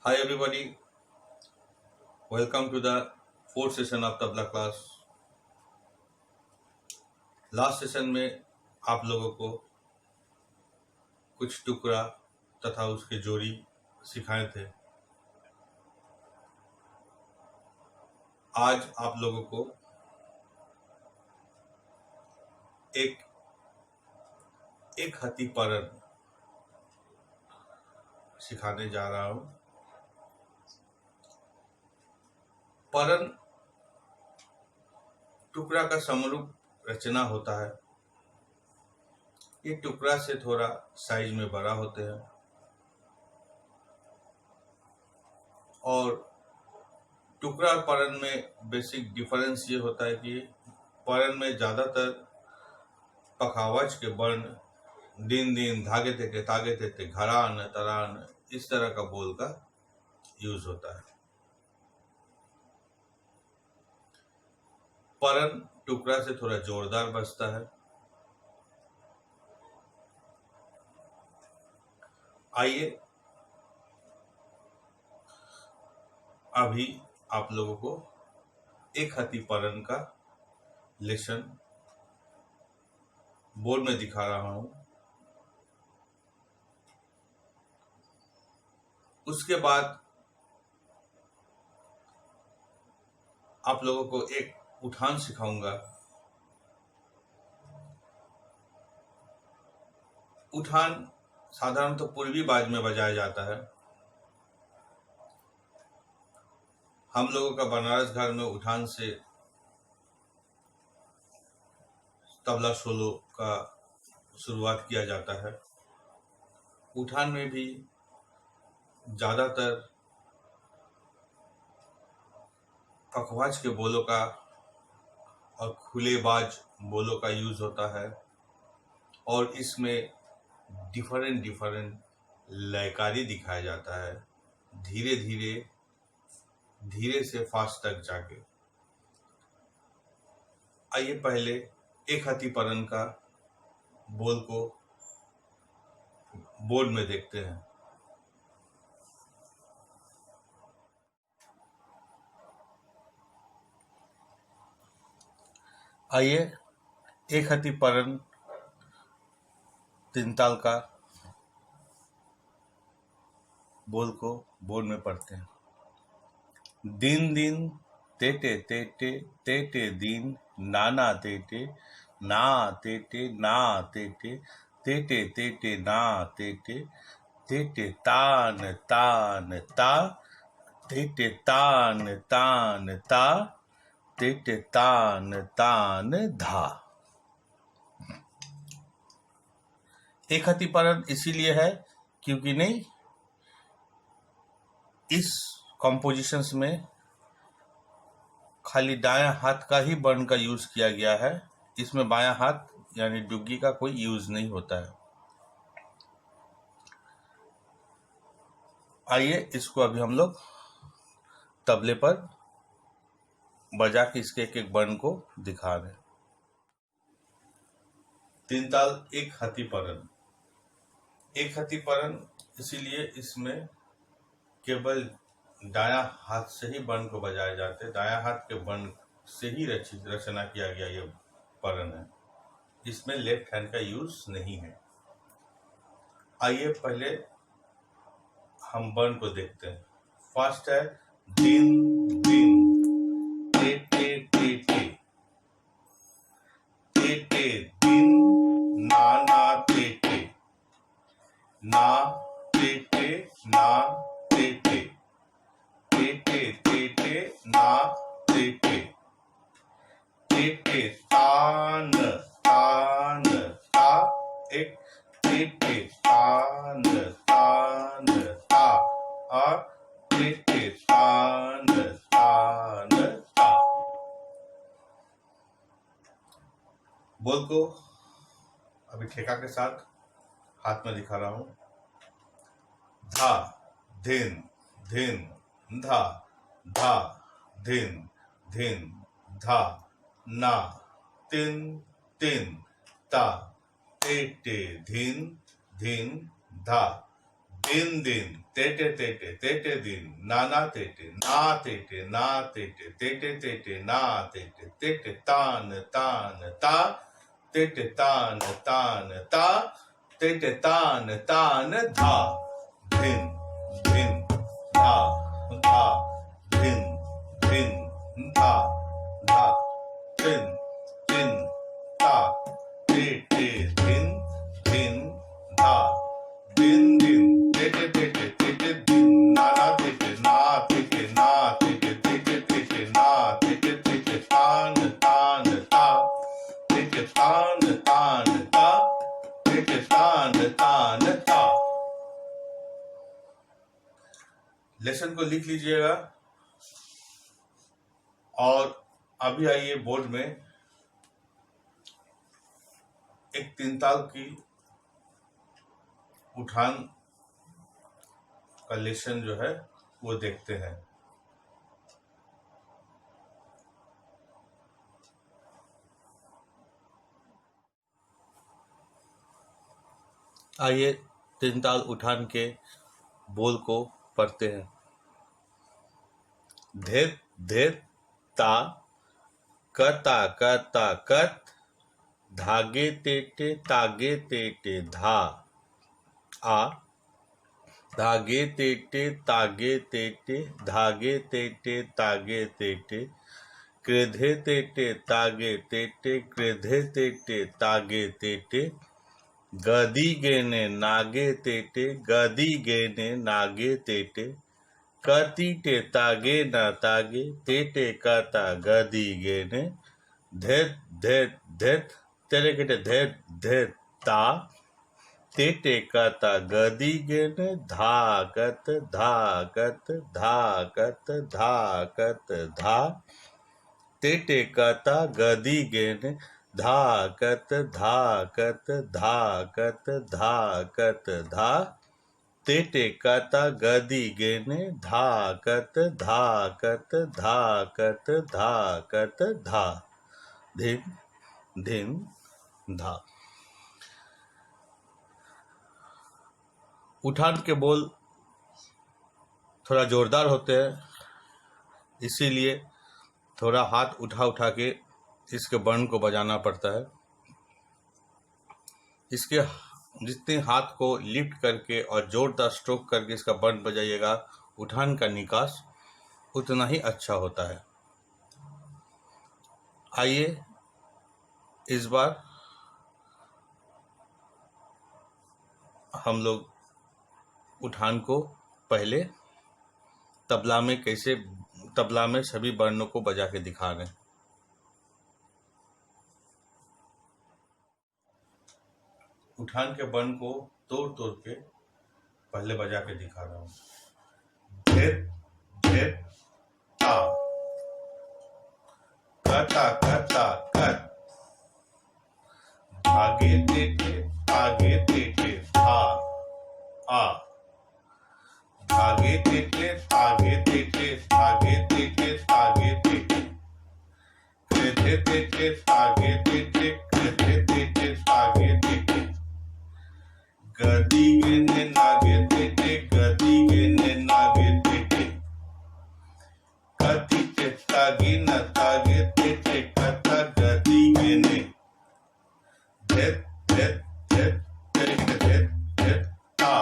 Hi everybody, welcome to the fourth session of tabla class. Last session में आप लोगों को कुछ टुकड़ा तथा उसके जोड़ी सिखाए थे। आज आप लोगों को एक एक हथी परन सिखाने जा रहा हूं। परन टुकड़ा का समरूप रचना होता है। ये टुकड़ा से थोड़ा साइज में बड़ा होते हैं और टुकड़ा और परन में बेसिक डिफरेंस ये होता है कि परन में ज़्यादातर पखावज के वर्ण दिन दिन धागे थे तागे थे घरान तरान इस तरह का बोल का यूज होता है। परन टुकड़ा से थोड़ा जोरदार बजता है। आइए अभी आप लोगों को एक हथी परन का लेसन बोर्ड में दिखा रहा हूं। उसके बाद आप लोगों को एक उठान सिखाऊंगा। उठान साधारणतः पूर्वी बाज में बजाया जाता है। हम लोगों का बनारस घर में उठान से तबला सोलो का शुरुआत किया जाता है। उठान में भी ज़्यादातर पखवाज के बोलों का और खुलेबाज बोलों का यूज होता है और इसमें डिफरेंट लयकारी दिखाया जाता है, धीरे धीरे से फास्ट तक जाके। आइए पहले एक हथी परन का बोल को बोर्ड में देखते हैं। आइए एक हथी परन तीन ताल का बोल को बोर्ड में पढ़ते हैं। दिन दिन तेटे तेटे तेटे दिन नाना तेटे ना तेटे ना तेटे तेटे तेटे ना तेटे तेटे तान तान ता तेटे तान तान ता तेटे तान तान धा। एक हथी परन इसीलिए है क्योंकि नहीं इस कॉम्पोजिशंस में खाली दायां हाथ का ही वर्ण का यूज किया गया है। इसमें बायां हाथ यानी डुग्गी का कोई यूज नहीं होता है। आइए इसको अभी हम लोग तबले पर बजा के इसके एक एक वर्ण को दिखा रहे हैं। तीन ताल एक हथी परन। एक हथी परन इसीलिए इसमें केवल दायां हाथ से ही वर्ण को बजाए जाते हैं। दायां हाथ के वर्ण से ही रचना किया गया ये परन है। इसमें लेफ्ट हैंड का यूज नहीं है। आइए पहले हम वर्ण को देखते हैं। फर्स्ट है दिन दिन टे टे टे टे टे टे दिन ना ना टे टे ना टे टे ना टे टे टे टे टे टे ना टे टे टे टे तान तान ता एक टे टे तान तान ता और टे टे तान तान ता। बोल को अभी ठेका के साथ हाथ में दिखा रहा हूं। धा धिन धिन धा धा धिन धिन धा ना तिन तिन ता टे टे धिन धिन धा दिन दिन, तेटे तेटे तेटे दिन, नाना तेटे ना तेटे ना तेटे तेटे तेटे ना तेटे तेटे तान तान ता तेटे तान तान ता तेटे तान तान धा धिन धिन धा धा धिन धिन धा धा धिन धिन धा तेटे धिन धिन धा दिन दिन तेटे तेटे तेटे दिन नाना तेटे ना तेटे ना तेटे तेटे तेटे ना तेटे तेटे तान तान ता तेटे तान तान ता तेटे तान तान ता। लेसन को लिख लीजिएगा और अभी आइए बोर्ड में एक तीन ताल की उठान का लेसन जो है वो देखते हैं। आइए तीन ताल उठान के बोल को पढ़ते हैं। धेत धेत ता कता कता कत धागे तेटे तागे तेटे धा आ धागे तेटे तागे तेटे धागे तेटे तागे तेटे क्रेधे तेटे तागे तेटे क्रेधे तेटे तागे तेटे गदी गेने नागे तेटे गदी गेने नागे तेटे कतीटे तागे न तागे तेटे कता गदी गेने धेत धेत धेत तेरे केटे धेत धेत ता तेटे कता गदी गेने धाकत धाकत धाकत धाकत धा तेटे कता गदी गेने धाकत धाकत धाकत धाकत धा तेटे कता गदी गेने धाकत धाकत धाकत धाकत धा धिन धिन धा। उठान के बोल थोड़ा जोरदार होते हैं, इसीलिए थोड़ा हाथ उठा उठा के इसके वर्ण को बजाना पड़ता है। इसके जितने हाथ को लिफ्ट करके और जोरदार स्ट्रोक करके इसका वर्ण बजाइएगा, उठान का निकास उतना ही अच्छा होता है। आइए इस बार हम लोग उठान को पहले तबला में सभी वर्णों को बजा के दिखा रहे हैं। उठान के वर्ण को तोड़ तोड़ के पहले बजा के दिखा रहा हूँ। धेत धेत ता कता कता कत धागे तेटे तागे तेटे धा आ धागे तेटे तागे तेटे धागे तेटे तागे तेटे क्रेधे तेटे तागे तेटे क्रेधे तेटे तागे तेटे गदी गेने नागे तेटे गदी गेने नागे तेटे कती तागे न तागे तेटे कता गदी गेने धेत धेत धेत तेटे धेत धेत ता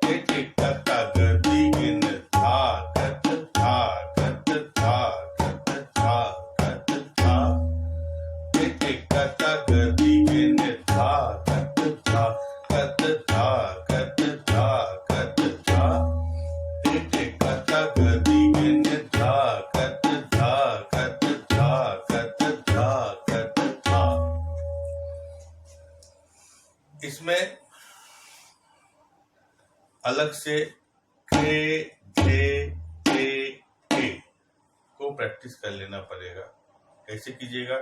तेटे कता गदी गेने धाकत धाकत धाकत धाकत धा तेटे कता गदी गेने धाकत धाकत धाकत धाकत धा तेटे कता गदी गेने धाकत धाकत धाकत धाकत धा। इसमें अलग से खे धे थे थे को प्रैक्टिस कर लेना पड़ेगा। कैसे कीजिएगा?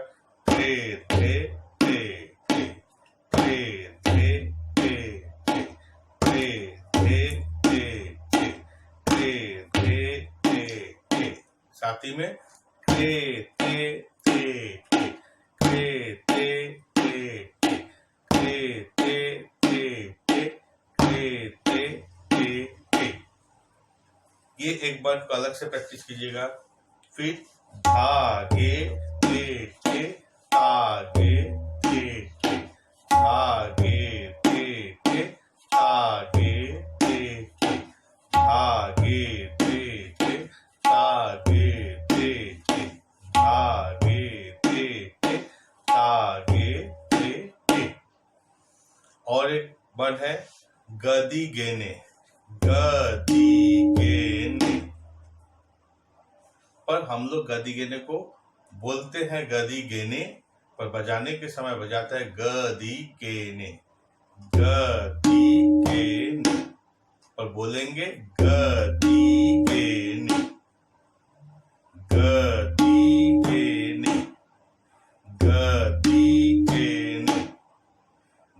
थे थे थे थे थे थे थे थे थे थे थे थे थे थे थे साथी में थे थे थे थे थे थे थे थे थे थे थे थे थे ये एक बार को अलग से प्रैक्टिस कीजिएगा। फिर धागे ते ते तागे ते ते, धागे ते ते तागे ते ते, धागे ते ते तागे ते ते, धागे ते ते तागे ते ते। और एक वर्ड है गदी गेने, गदी गेने। पर हम लोग गदी गेने को बोलते हैं गदी गेने, पर बजाने के समय बजाता है गदी गेने, गदी गेने। पर बोलेंगे गदी गेने, गदी गेने, गदी गेने,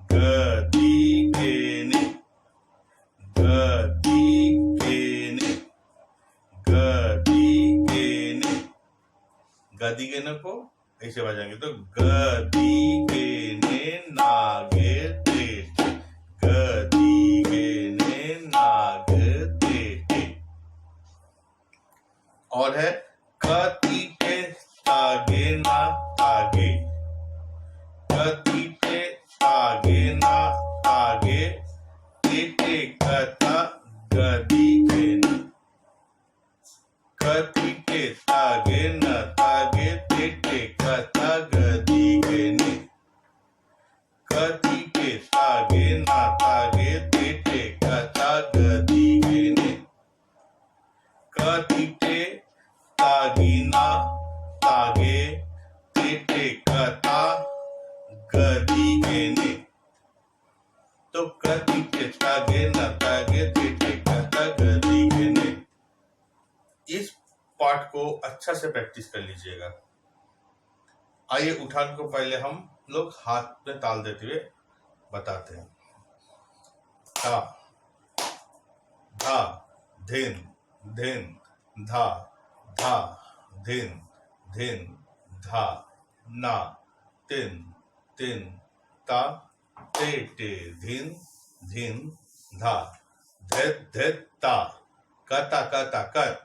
गदी गेने, गदी गेने, गदी गेने। गदी गेने को ऐसे बजाएंगे तो गदी गेने नागे ते ते, गदी गेने नागे ते ते। और है कती के तागे ना तागे, कती के तागे ना तागे, ते कता गदी गेने, कती के तागे न तागे, ते कता गदी गेने, कती के तागे न तागे, ते कता गदी गेने, कती के तागीना तागे, ते कता गदी गेने। तो कती के तागे न तागे, ते कता गदी गेने। इस पार्ट को अच्छा से प्रैक्टिस कर लीजिएगा। आइए उठान को पहले हम लोग हाथ में ताल देते हुए बताते हैं। धा धा धिन धिन धा धा धिन धिन धा ना तिन तिन ता ते ते धिन धिन धा धित धित ता कता कता कत,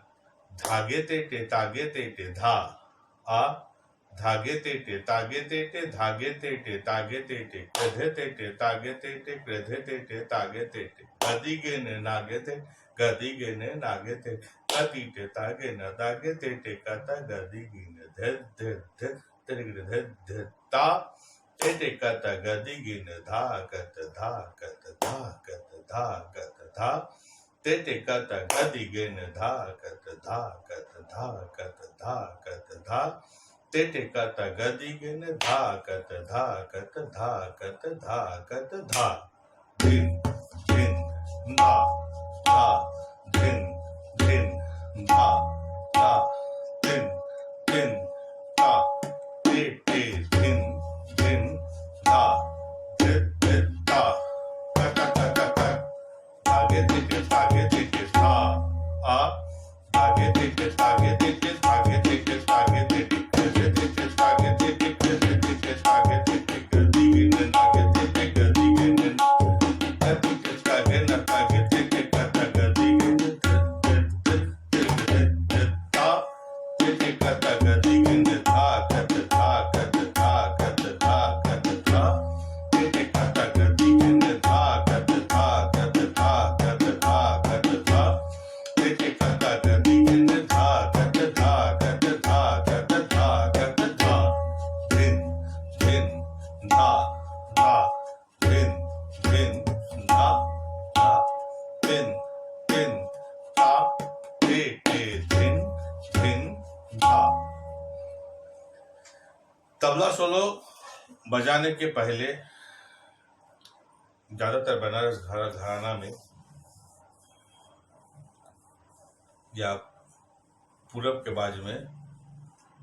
धागे ते ते तागे ते ते धा आ, धागे ते ते तागे ते ते, धागे ते ते तागे ते ते, कृधे ते ते तागे ते ते, कृधे ते ते तागे ते ते, गदी गेने नागे ते, गदी गेने नागे ते, कती ते तागे न तागे ते ते, कता गदी गेने धित धित धित त्रिग धित धित ता ते ते कता गदी गेने धा कत धा कत धा कत धा कत धा, ते ते कता गदी गेने धा कत धा कत धा कत धा कत धा, ते ते कता गदी गेने धा कत धा कत धा कत धा कत धा। धिन धिन धा धा धिन धिन धा धा धिन धिन धा, ते ते धिन धिन धा धित धित धा कता कता कत, धागे ते ते तागे ते ते धा आ, धागे ते ते तागे ते ते, धागे ते ते तागे ते ते, कृधे ते ते तागे ते ते, कृधे ते ते तागे ते ते, गदी गेने नागे ते ते, गदी गेने कती के तागे न तागे ते ते, कता गदी गेने धित धित धित धित धित ता ते ते कता गदी गेने धा कत धा कत धा कत धा कत धा, ते ते कता गदी गेने धा कत धा कत धा कत धा कत धा, ते ते कता गदी गेने धा कत धा कत धा कत धा कत धा। धिन धिन धा धा धिन धिन धा धा धिन धिन ता ते ते धिन धिन धा। तबला सोलो बजाने के पहले ज्यादातर बनारस घराना में या पूरब के बाजू में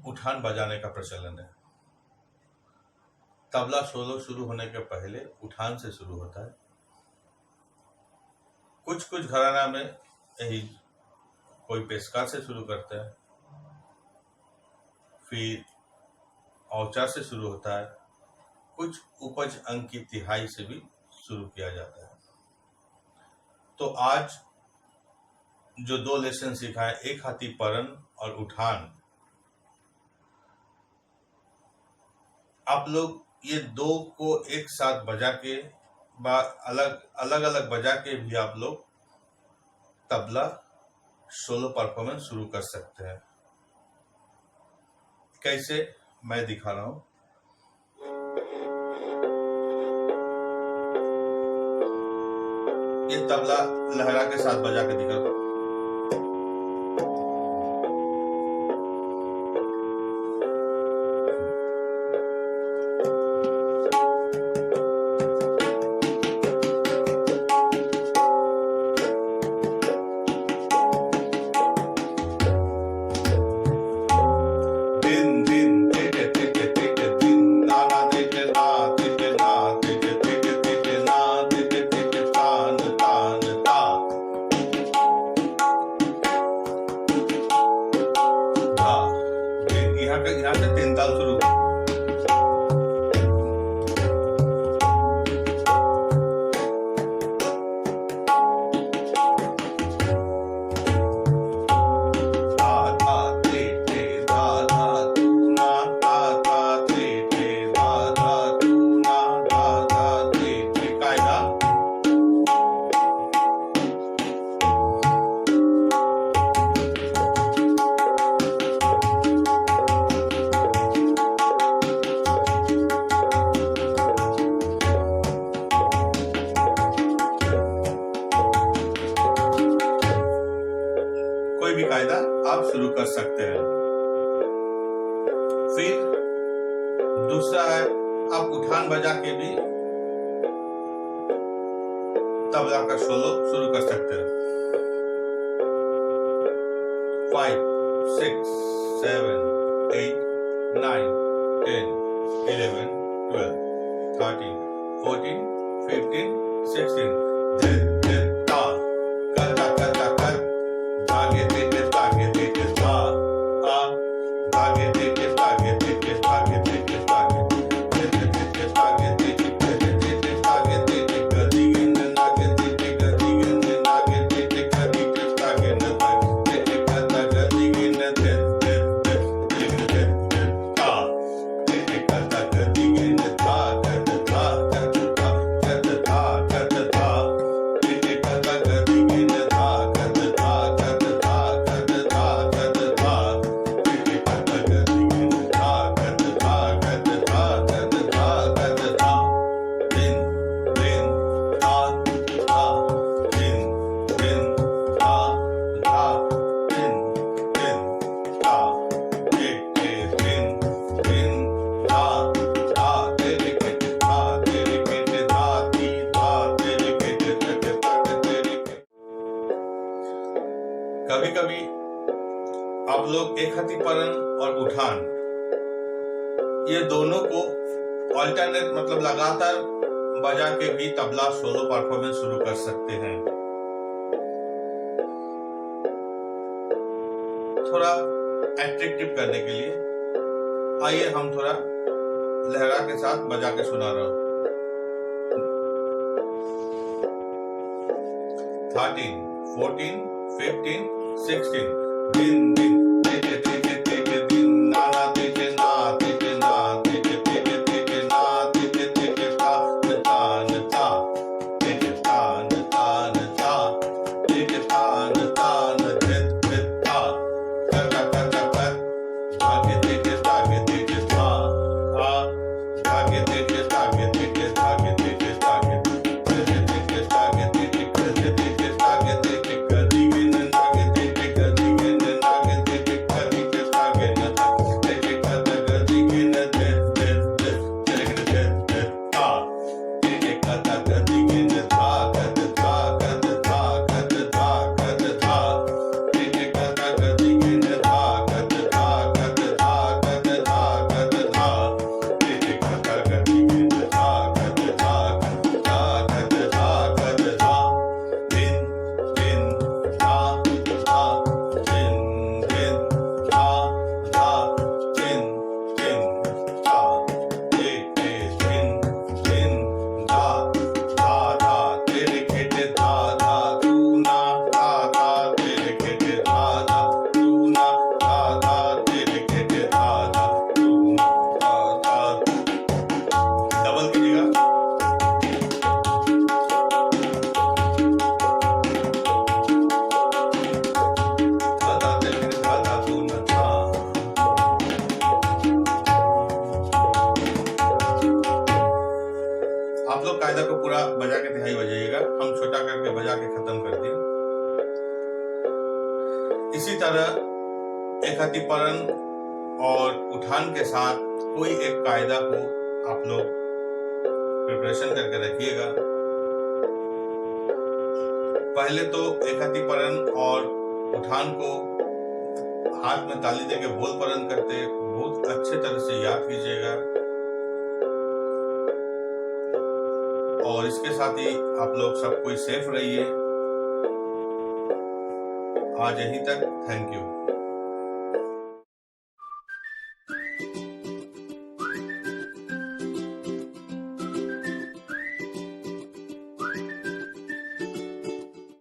उठान बजाने का प्रचलन है। तबला सोलो शुरू होने के पहले उठान से शुरू होता है। कुछ कुछ घराना में यही कोई पेशकार से शुरू करता है, फिर औचार से शुरू होता है, कुछ उपज अंक की तिहाई से भी शुरू किया जाता है। तो आज जो 2 लेसन सिखाए, एक हाथी परन और उठान, आप लोग ये 2 को एक साथ बजा के अलग अलग बजा के भी आप लोग तबला सोलो परफॉर्मेंस शुरू कर सकते हैं। कैसे, मैं दिखा रहा हूं। ये तबला लहरा के साथ बजा के दिखा दो। यहाँ से 3 ताल शुरू। कोई भी कायदा आप शुरू कर सकते हैं। फिर दूसरा है, आप उठान बजा के भी तबला का सोलो शुरू कर सकते हैं। 5, 6, 7, 8, 9, 10, 11, 12, 13, 14, 15, 16। कभी कभी आप लोग एक हाथी परन और उठान, ये दोनों को ऑल्टरनेट मतलब लगातार बजा के भी तबला सोलो परफॉर्मेंस शुरू कर सकते हैं। थोड़ा एट्रैक्टिव करने के लिए आइए हम थोड़ा लहरा के साथ बजा के सुना रहा हूं। 13, 14, 15, 16। दिन दिन तेजे तेजे तेजे दिन नाना तेजे ना तेजे ना तेजे तेजे तेजे ना तेजे तेजे तान तान ता तेजे तान तान ता तेजे तान तान धित धित ता कर कर कर कर धागे तेजे ता आ धागे तेजे धागे तेजे धागे तेजे धागे तेजे तेजे धागे तेजे तेजे तेजे धागे तेजे कदी गिन नागे तेजे कदी गिन नागे तेजे कदी के इसी तरह एक हाथी परन और उठान के साथ कोई एक कायदा को आप लोग प्रिपरेशन करके रखिएगा। पहले तो एक हाथी परन और उठान को हाथ में ताली देके बोल परन करते बहुत अच्छे तरह से याद कीजिएगा। और इसके साथ ही आप लोग सब कोई सेफ रहिए। आज यहीं तक, थैंक यू।